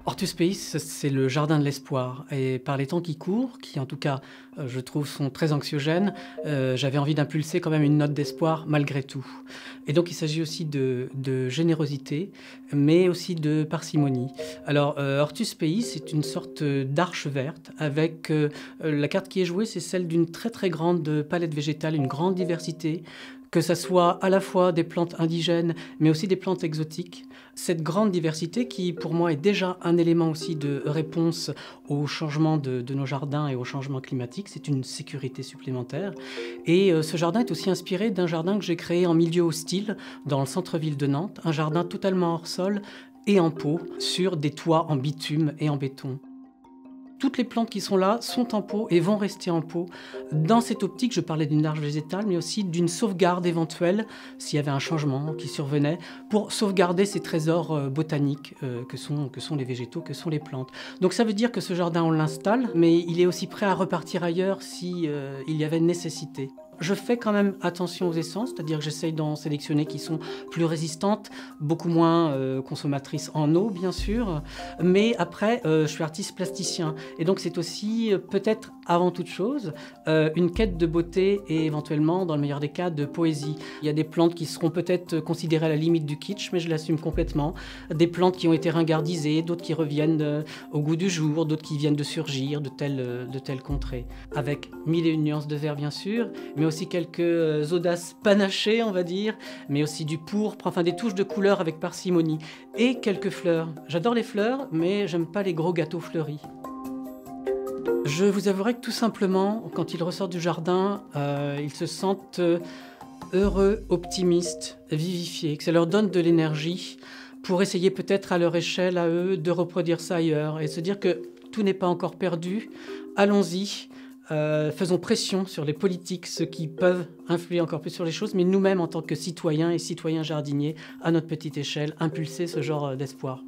Hortus Pays, c'est le jardin de l'espoir et par les temps qui courent, qui en tout cas, je trouve sont très anxiogènes, j'avais envie d'impulser quand même une note d'espoir malgré tout. Et donc il s'agit aussi de générosité, mais aussi de parcimonie. Alors Hortus Pays, c'est une sorte d'arche verte avec, la carte qui est jouée, c'est celle d'une très très grande palette végétale, une grande diversité, que ça soit à la fois des plantes indigènes, mais aussi des plantes exotiques. Cette grande diversité qui, pour moi, est déjà un élément aussi de réponse au changement de nos jardins et au changement climatique. C'est une sécurité supplémentaire. Et ce jardin est aussi inspiré d'un jardin que j'ai créé en milieu hostile, dans le centre-ville de Nantes. Un jardin totalement hors sol et en pot, sur des toits en bitume et en béton. Toutes les plantes qui sont là sont en pot et vont rester en pot. Dans cette optique, je parlais d'une arche végétale, mais aussi d'une sauvegarde éventuelle, s'il y avait un changement qui survenait, pour sauvegarder ces trésors botaniques que sont les végétaux, que sont les plantes. Donc ça veut dire que ce jardin, on l'installe, mais il est aussi prêt à repartir ailleurs si il y avait nécessité. Je fais quand même attention aux essences, c'est-à-dire que j'essaye d'en sélectionner qui sont plus résistantes, beaucoup moins consommatrices en eau, bien sûr. Mais après, je suis artiste plasticien. Et donc, c'est aussi, peut-être avant toute chose, une quête de beauté et éventuellement, dans le meilleur des cas, de poésie. Il y a des plantes qui seront peut-être considérées à la limite du kitsch, mais je l'assume complètement. Des plantes qui ont été ringardisées, d'autres qui reviennent au goût du jour, d'autres qui viennent de surgir de telles contrées. Avec mille et une nuances de vert, bien sûr, mais aussi quelques audaces panachées, on va dire, mais aussi du pourpre, enfin des touches de couleur avec parcimonie. Et quelques fleurs. J'adore les fleurs, mais j'aime pas les gros gâteaux fleuris. Je vous avouerai que tout simplement, quand ils ressortent du jardin, ils se sentent heureux, optimistes, vivifiés, que ça leur donne de l'énergie pour essayer peut-être à leur échelle, à eux, de reproduire ça ailleurs et se dire que tout n'est pas encore perdu. Allons-y. Faisons pression sur les politiques, ceux qui peuvent influer encore plus sur les choses, mais nous-mêmes, en tant que citoyens et citoyens jardiniers, à notre petite échelle, impulser ce genre d'espoir.